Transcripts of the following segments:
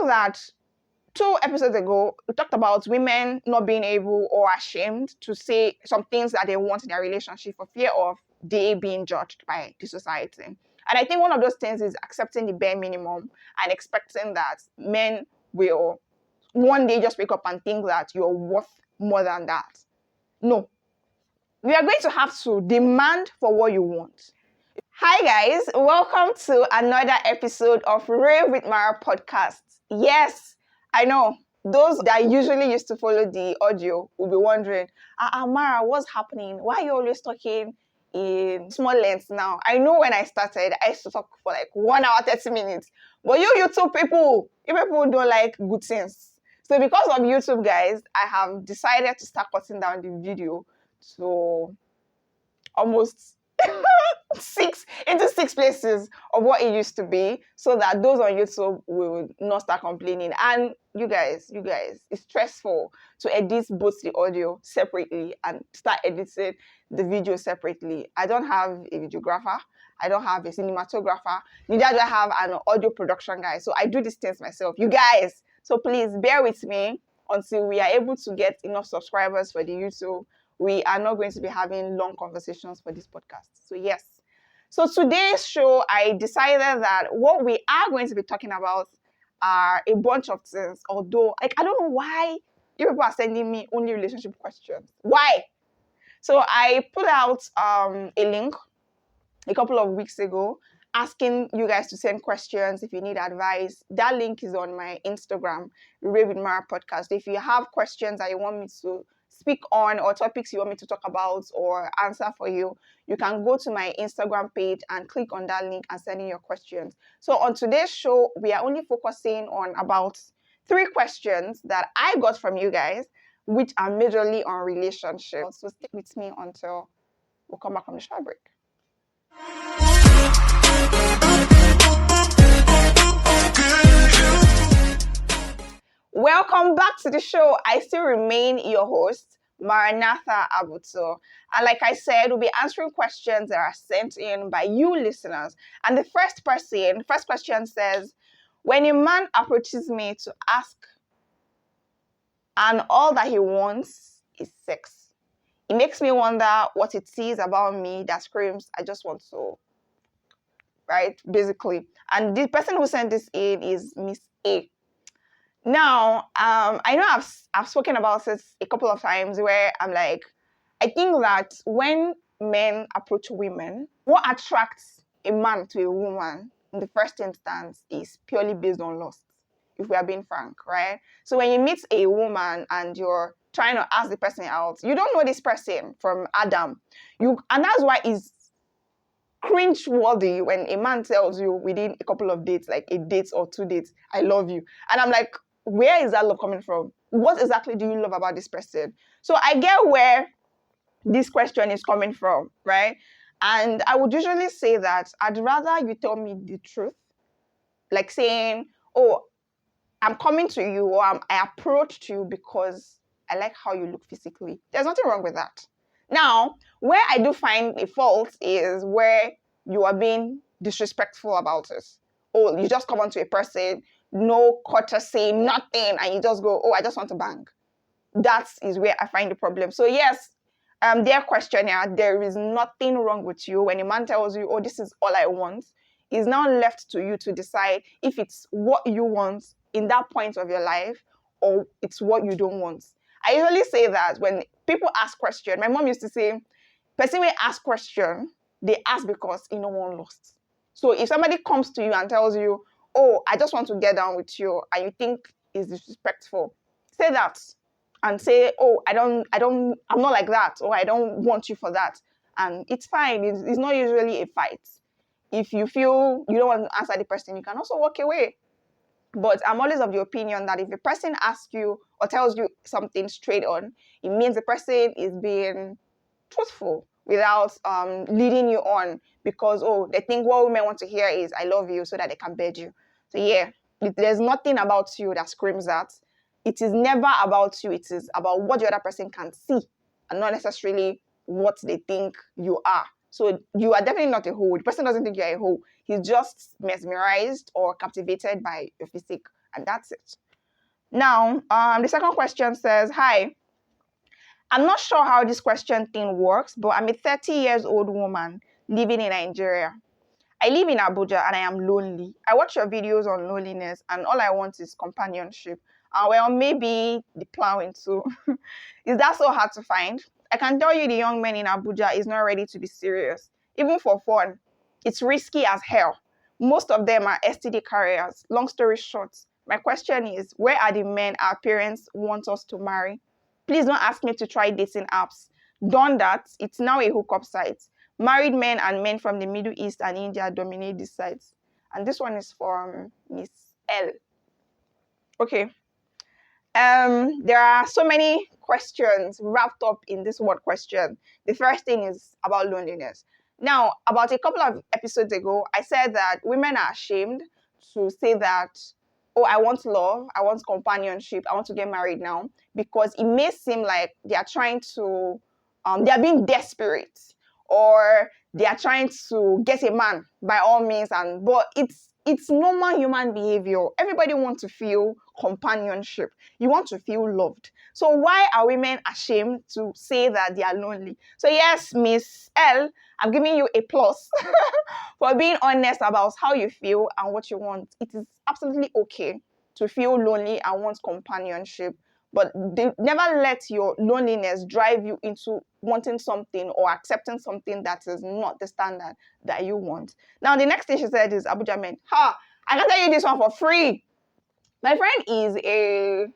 think that 2 episodes ago, we talked about women not being able or ashamed to say some things that they want in their relationship for fear of they being judged by the society. And I think one of those things is accepting the bare minimum and expecting that men will one day just wake up and think that you're worth more than that. No. We are going to have to demand for what you want. Hi guys, welcome to another episode of Rave with Mara podcast. Yes, I know those that usually used to follow the audio will be wondering, Mara, what's happening? Why are you always talking in small lengths now? I know when I started, I used to talk for like 1 hour, 30 minutes. But you YouTube people, you people don't like good things. So because of YouTube, guys, I have decided to start cutting down the video to almost six places of what it used to be, so that those on YouTube will not start complaining. And you guys, it's stressful to edit both the audio separately and start editing the video separately. I don't have a videographer, I don't have a cinematographer, neither do I have an audio production guy. So I do these things myself, you guys. So please bear with me until we are able to get enough subscribers for the YouTube. We are not going to be having long conversations for this podcast. So yes. So today's show, I decided that what we are going to be talking about are a bunch of things. Although, I don't know why you people are sending me only relationship questions. Why? So I put out a link a couple of weeks ago asking you guys to send questions if you need advice. That link is on my Instagram, Rave with Mara podcast. If you have questions that you want me to speak on or topics you want me to talk about or answer for you, you can go to my Instagram page and click on that link and send in your questions. So on today's show, we are only focusing on about 3 questions that I got from you guys, which are majorly on relationships. So stick with me until we'll come back from the short break. Welcome back to the show. I still remain your host, Maranatha Abuto. And like I said, we'll be answering questions that are sent in by you listeners. And the first question says, when a man approaches me to ask and all that he wants is sex, it makes me wonder what it is about me that screams, I just want to, right? Basically. And the person who sent this in is Miss A. Now, I know I've spoken about this a couple of times where I'm like, I think that when men approach women, what attracts a man to a woman in the first instance is purely based on lust, if we are being frank, right? So when you meet a woman and you're trying to ask the person out, you don't know this person from Adam. And that's why it's cringe-worthy when a man tells you within a couple of dates, like a date or 2 dates, I love you. And I'm like, where is that love coming from? What exactly do you love about this person? So I get where this question is coming from, right? And I would usually say that I'd rather you tell me the truth, like saying, oh, I'm coming to you, or I approached you because I like how you look physically. There's nothing wrong with that. Now, where I do find a fault is where you are being disrespectful about it. Oh, you just come onto a person, no courtesy, nothing, and you just go, oh, I just want to bang. That is where I find the problem. So yes, dear questioner, there is nothing wrong with you. When a man tells you, oh, this is all I want, it's now left to you to decide if it's what you want in that point of your life or it's what you don't want. I usually say that when people ask questions, my mom used to say, person will ask question, they ask because no one lost. So if somebody comes to you and tells you, oh, I just want to get down with you, and you think it's disrespectful, say that and say, oh, I'm not like that, or I don't want you for that. And it's fine. It's not usually a fight. If you feel you don't want to answer the person, you can also walk away. But I'm always of the opinion that if a person asks you or tells you something straight on, it means the person is being truthful without leading you on because, oh, they think what women want to hear is I love you so that they can bed you. So yeah, there's nothing about you that screams that. It is never about you. It is about what the other person can see and not necessarily what they think you are. So you are definitely not a hoe. The person doesn't think you're a hoe. He's just mesmerized or captivated by your physique. And that's it. Now, the second question says, hi, I'm not sure how this question thing works, but I'm a 30 years old woman living in Nigeria. I live in Abuja and I am lonely. I watch your videos on loneliness and all I want is companionship. Well, maybe the plowing too. Is that so hard to find? I can tell you the young men in Abuja is not ready to be serious. Even for fun, it's risky as hell. Most of them are STD carriers. Long story short, my question is, where are the men our parents want us to marry? Please don't ask me to try dating apps. Done that, it's now a hookup site. Married men and men from the Middle East and India dominate these sites. And this one is from Miss L. Okay. There are so many questions wrapped up in this one question. The first thing is about loneliness. Now, about a couple of episodes ago, I said that women are ashamed to say that, oh, I want love, I want companionship, I want to get married now, because it may seem like they are trying to, they are being desperate, or they are trying to get a man by all means, but it's normal human behavior. Everybody wants to feel companionship. You want to feel loved. So why are women ashamed to say that they are lonely? So yes, Miss L, I'm giving you a plus for being honest about how you feel and what you want. It is absolutely okay to feel lonely and want companionship, but never let your loneliness drive you into wanting something or accepting something that is not the standard that you want. Now, the next thing she said is Abuja men. Ha! I can tell you this one for free. My friend is a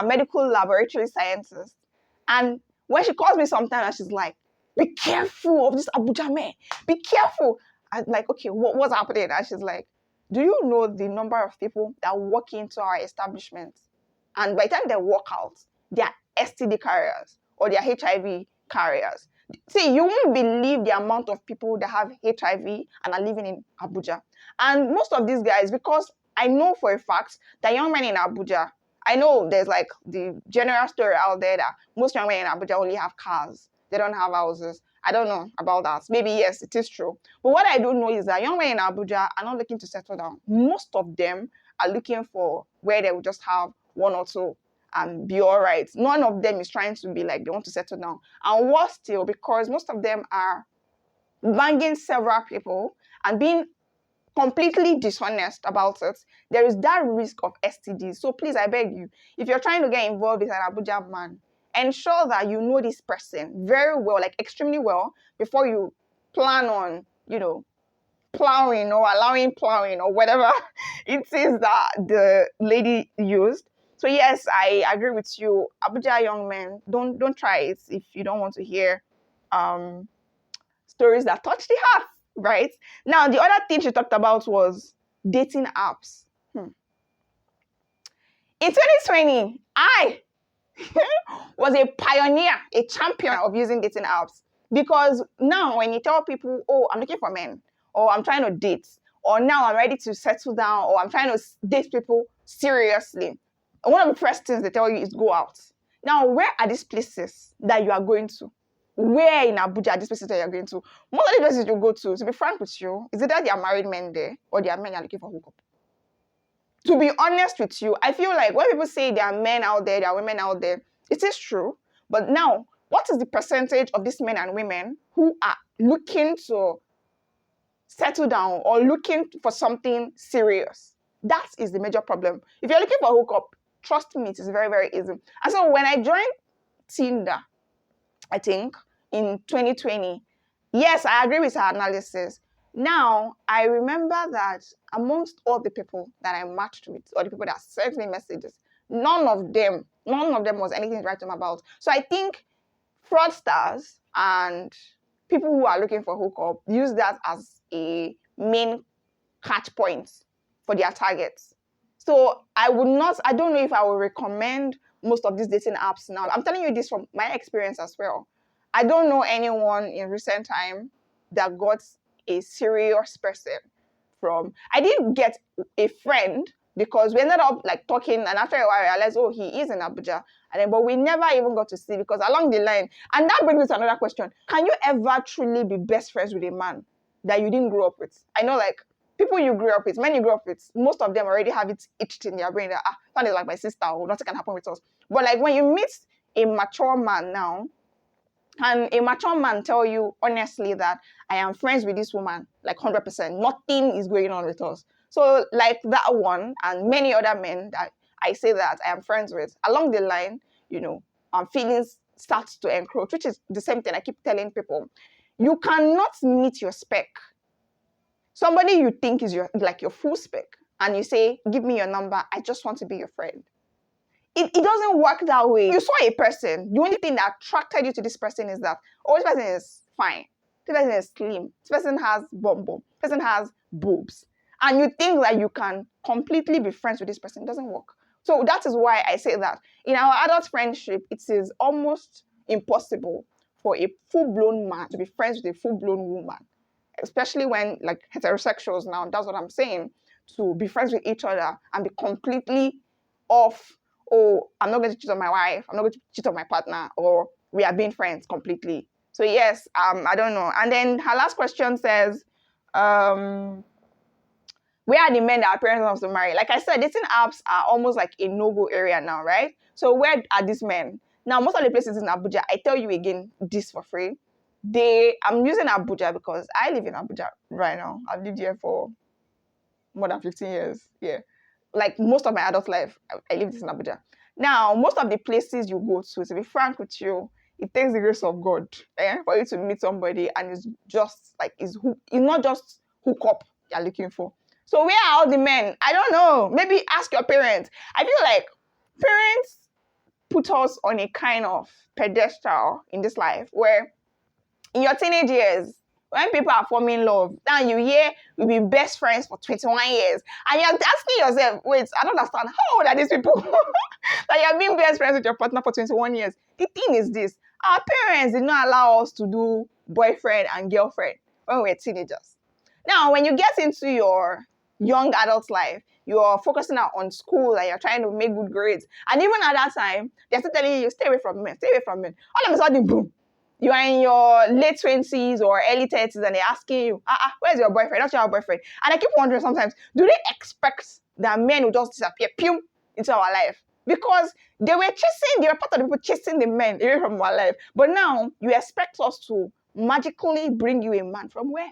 medical laboratory scientist, and when she calls me sometimes, she's like, "Be careful of this Abuja man. Be careful." I'm like, "Okay, what's happening?" And she's like, "Do you know the number of people that walk into our establishment, and by the time they walk out, they are STD carriers or they are HIV carriers?" See, you won't believe the amount of people that have HIV and are living in Abuja. And most of these guys, because I know for a fact that young men in Abuja, I know there's like the general story out there that most young men in Abuja only have cars. They don't have houses. I don't know about that. Maybe yes, it is true. But what I don't know is that young men in Abuja are not looking to settle down. Most of them are looking for where they will just have one or two and be all right. None of them is trying to be like they want to settle down. And worse still, because most of them are banging several people and being completely dishonest about it, there is that risk of STDs. So please, I beg you, if you're trying to get involved with an Abuja man, ensure that you know this person very well, like extremely well, before you plan on, plowing or allowing plowing or whatever it is that the lady used. So yes, I agree with you. Abuja young men, don't try it if you don't want to hear stories that touch the heart, right? Now, the other thing she talked about was dating apps. In 2020, I was a pioneer, a champion of using dating apps. Because now when you tell people, oh, I'm looking for men, or I'm trying to date, or now I'm ready to settle down, or I'm trying to date people seriously, one of the first things they tell you is go out. Now, where are these places that you are going to? Where in Abuja are these places that you're going to? Most of the places you go to be frank with you, is either there are married men there or there are men you're looking for hookup. To be honest with you, I feel like when people say there are men out there, there are women out there, it is true. But now, what is the percentage of these men and women who are looking to settle down or looking for something serious? That is the major problem. If you're looking for a hookup, trust me, it is very, very easy. And so when I joined Tinder, I think, in 2020, yes, I agree with her analysis. Now, I remember that amongst all the people that I matched with, or the people that sent me messages, none of them was anything to write them about. So I think fraudsters and people who are looking for hookup use that as a main catch point for their targets. So I don't know if I would recommend most of these dating apps now. I'm telling you this from my experience as well. I don't know anyone in recent time that got a serious person from. I did get a friend because we ended up like talking, and after a while I realized, oh, he is in Abuja. And then, but we never even got to see because along the line, and that brings me to another question. Can you ever truly be best friends with a man that you didn't grow up with? I know, like, people you grew up with, men you grew up with, most of them already have it itched in their brain that, that is like my sister, or nothing can happen with us. But like when you meet a mature man now, and a mature man tell you honestly that I am friends with this woman, like 100%, nothing is going on with us. So like that one and many other men that I say that I am friends with, along the line, feelings start to encroach, which is the same thing I keep telling people. You cannot meet your spec. Somebody you think is your full spec, and you say, give me your number, I just want to be your friend. It doesn't work that way. You saw a person, the only thing that attracted you to this person is that, oh, this person is fine, this person is slim, this person has bum, this person has boobs, and you think that you can completely be friends with this person. It doesn't work. So that is why I say that in our adult friendship, it is almost impossible for a full-blown man to be friends with a full-blown woman, especially when like heterosexuals now, that's what I'm saying, to be friends with each other and be completely off. Oh, I'm not going to cheat on my wife, I'm not going to cheat on my partner, or we are being friends completely. So yes, I don't know. And then her last question says, where are the men that our parents want to marry? Like I said, dating apps are almost like a no-go area now, right? So where are these men? Now, most of the places in Abuja, I tell you again, this for free. I'm using Abuja because I live in Abuja right now. I've lived here for more than 15 years. Yeah. Like most of my adult life, I lived in Abuja. Now, most of the places you go to be frank with you, it takes the grace of God for you to meet somebody, and it's just like, it's not just hook up you're looking for. So where are all the men? I don't know. Maybe ask your parents. I feel like parents put us on a kind of pedestal in this life where in your teenage years, when people are forming love, now you hear we've been best friends for 21 years. And you're asking yourself, wait, I don't understand. How old are these people? That you've been best friends with your partner for 21 years. The thing is this, our parents did not allow us to do boyfriend and girlfriend when we were teenagers. Now, when you get into your young adult life, you're focusing on school and you're trying to make good grades. And even at that time, they're still telling you, stay away from men, stay away from men. All of a sudden, boom, you are in your late 20s or early 30s and they're asking you, where's your boyfriend? That's your boyfriend. And I keep wondering sometimes, do they expect that men will just disappear, pew, into our life? Because they were part of the people chasing the men away from our life. But now, you expect us to magically bring you a man from where?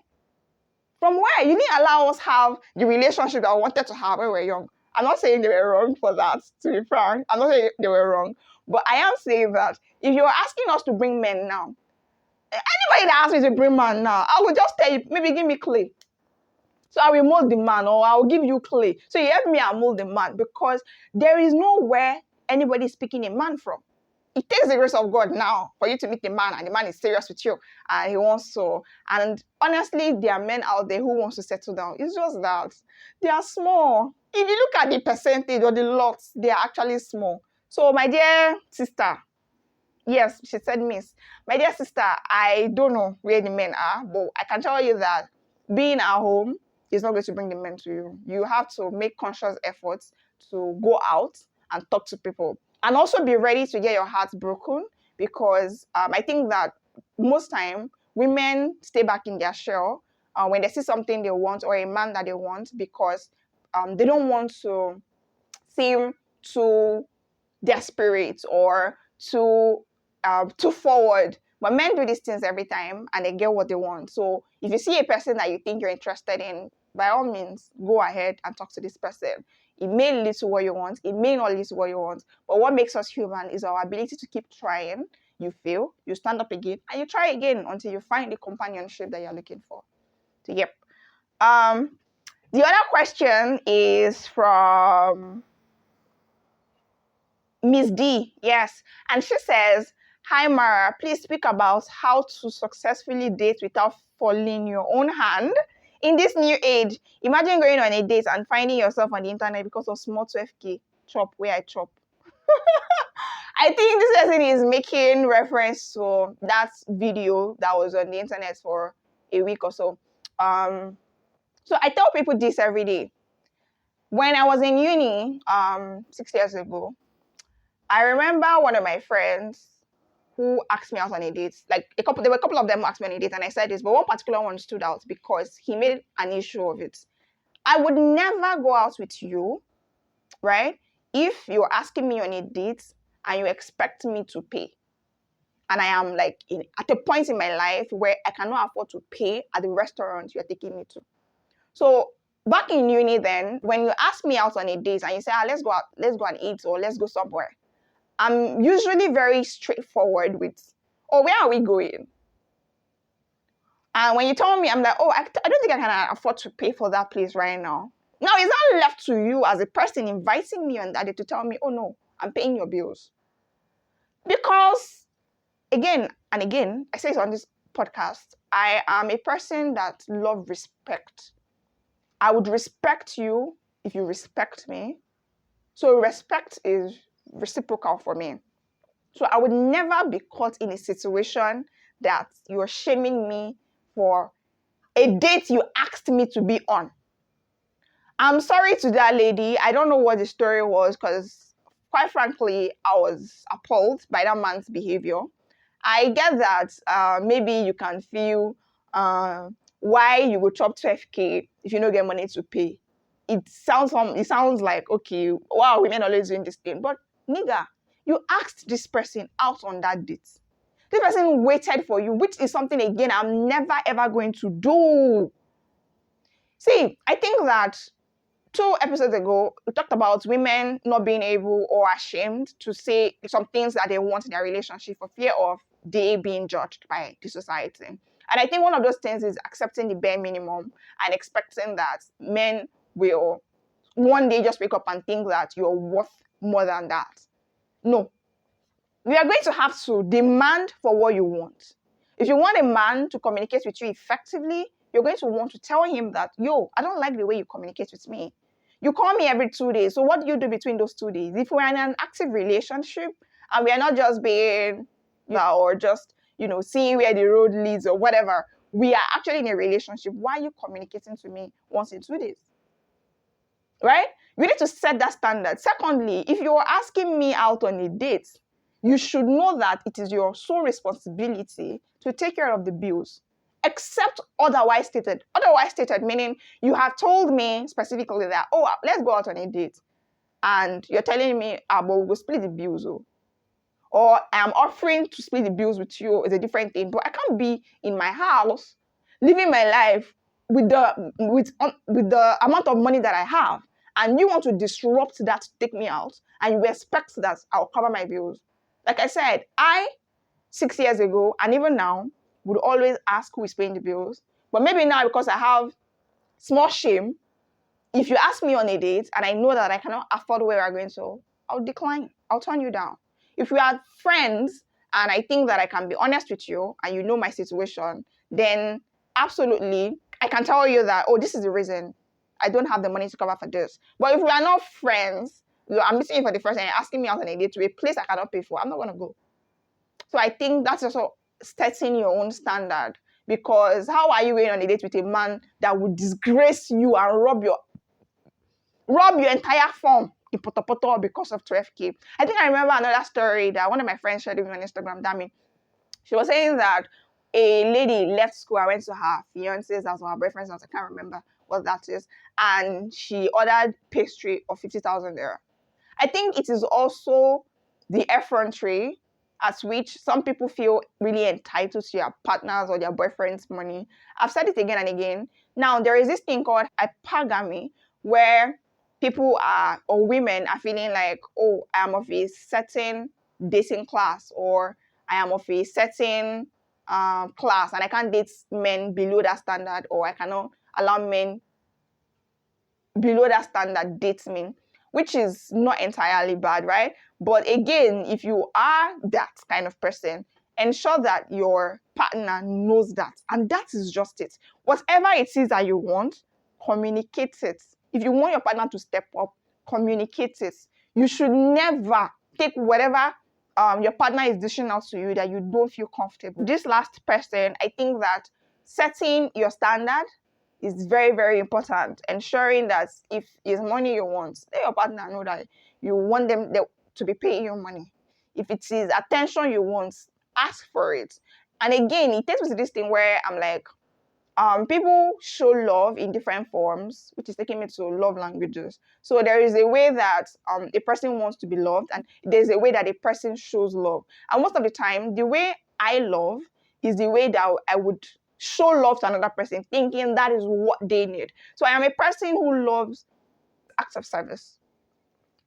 From where? You didn't allow us have the relationship that I wanted to have when we were young. I'm not saying they were wrong for that, to be frank. I'm not saying they were wrong. But I am saying that if you're asking us to bring men now, anybody that asks me to bring man now, I will just tell you, maybe give me clay. So I will mold the man, or I will give you clay. So you help me and mold the man, because there is nowhere anybody is picking a man from. It takes the grace of God now for you to meet a man, and the man is serious with you and he wants to. And honestly, there are men out there who wants to settle down. It's just that they are small. If you look at the percentage or the lots, they are actually small. So my dear sister, yes, she said miss. My dear sister, I don't know where the men are, but I can tell you that being at home is not going to bring the men to you. You have to make conscious efforts to go out and talk to people. And also be ready to get your heart broken, because I think that most time women stay back in their shell when they see something they want or a man that they want, because they don't want to seem too desperate or too forward. But men do these things every time and they get what they want. So if you see a person that you think you're interested in, by all means, go ahead and talk to this person. It may lead to what you want. It may not lead to what you want. But what makes us human is our ability to keep trying. You fail, you stand up again, and you try again until you find the companionship that you're looking for. So, yep. The other question is from Miss D, yes. And she says, hi, Mara, please speak about how to successfully date without falling your own hand. In this new age, imagine going on a date and finding yourself on the internet because of small 12K chop where I chop. I think this person is making reference to that video that was on the internet for a week or so. So I tell people this every day. When I was in uni 6 years ago, I remember one of my friends who asked me out on a date. Like there were a couple of them who asked me on a date, and I said this, but one particular one stood out because he made an issue of it. I would never go out with you, right? If you're asking me on a date and you expect me to pay. And I am like at a point in my life where I cannot afford to pay at the restaurant you're taking me to. So back in uni then, when you ask me out on a date and you say, let's go out, let's go and eat or let's go somewhere, I'm usually very straightforward with, where are we going? And when you tell me, I'm like, I don't think I can afford to pay for that place right now. Now, is that left to you as a person inviting me on that day to tell me, oh no, I'm paying your bills? Because again and again, I say it on this podcast, I am a person that loves respect. I would respect you if you respect me. So respect is reciprocal for me. So I would never be caught in a situation that you're shaming me for a date you asked me to be on. I'm sorry to that lady. I don't know what the story was because, quite frankly, I was appalled by that man's behavior. I get that maybe you can feel why you would chop 12K if you don't get money to pay. It sounds like, okay, wow, women always doing this thing. But nigga, you asked this person out on that date. This person waited for you, which is something, again, I'm never ever going to do. See, I think that 2 episodes ago, we talked about women not being able or ashamed to say some things that they want in their relationship for fear of they being judged by the society. And I think one of those things is accepting the bare minimum and expecting that men will one day just wake up and think that you're worth more than that. No. We are going to have to demand for what you want. If you want a man to communicate with you effectively, you're going to want to tell him that, I don't like the way you communicate with me. You call me every 2 days. So what do you do between those 2 days? If we're in an active relationship and we are not just being, or just, seeing where the road leads or whatever, we are actually in a relationship. Why are you communicating to me once in 2 days? Right? You need to set that standard. Secondly, if you're asking me out on a date, you should know that it is your sole responsibility to take care of the bills, except otherwise stated. Otherwise stated meaning you have told me specifically that, let's go out on a date. And you're telling me, but we'll split the bills. Or I'm offering to split the bills with you is a different thing. But I can't be in my house living my life with the amount of money that I have. And you want to disrupt that to take me out. And you expect that I'll cover my bills. Like I said, 6 years ago, and even now, would always ask who is paying the bills. But maybe now, because I have small shame, if you ask me on a date and I know that I cannot afford where we're going to, I'll decline. I'll turn you down. If we are friends and I think that I can be honest with you and you know my situation, then absolutely, I can tell you that, this is the reason I don't have the money to cover for this. But if we are not friends, I'm meeting you for the first time, you're asking me out on a date to a place I cannot pay for, I'm not going to go. So I think that's also setting your own standard, because how are you going on a date with a man that would disgrace you and rob your entire form in Potopoto because of 12K? I think I remember another story that one of my friends shared with me on Instagram, Dami. She was saying that a lady left school and went to her fiance's house or her boyfriend's house, I can't remember what that is, and she ordered pastry of 50,000 there. I think it is also the effrontery at which some people feel really entitled to their partners or their boyfriend's money. I've said it again and again. Now, there is this thing called hypergamy, where people or women are feeling like, I am of a certain dating class, or I am of a certain class, and I can't date men below that standard, or I cannot allow men below that standard date me, which is not entirely bad, right? But again, if you are that kind of person, ensure that your partner knows that. And that is just it. Whatever it is that you want, communicate it. If you want your partner to step up, communicate it. You should never take whatever your partner is dishing out to you that you don't feel comfortable. This last person, I think that setting your standard is very, very important. Ensuring that if it's money you want, let your partner know that you want them to be paying you money. If it is attention you want, ask for it. And again, it takes me to this thing where I'm like, people show love in different forms, which is taking me to love languages. So there is a way that a person wants to be loved, and there's a way that a person shows love. And most of the time, the way I love is the way that I would show love to another person, thinking that is what they need. So I am a person who loves acts of service.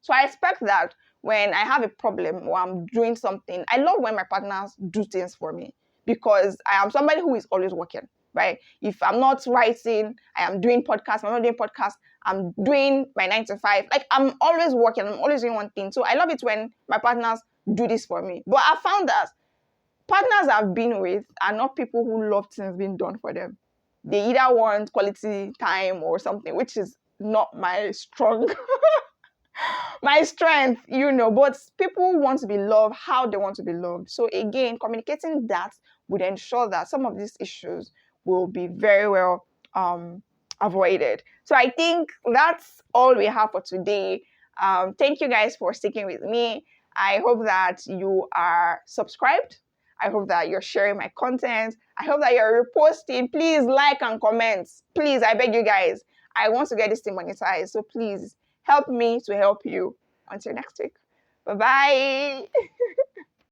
So I expect that when I have a problem or I'm doing something, I love when my partners do things for me because I am somebody who is always working, right? If I'm not writing, I am doing podcasts. I'm not doing podcasts. I'm doing my 9 to 5. Like I'm always working. I'm always doing one thing. So I love it when my partners do this for me. But I found that partners I've been with are not people who love things being done for them. They either want quality time or something, which is not my strong my strength, but people want to be loved how they want to be loved. So again, communicating that would ensure that some of these issues will be very well avoided. So I think that's all we have for today. Thank you guys for sticking with me. I hope that you are subscribed. I hope that you're sharing my content. I hope that you're reposting. Please like and comment. Please, I beg you guys. I want to get this thing monetized. So please help me to help you. Until next week. Bye bye.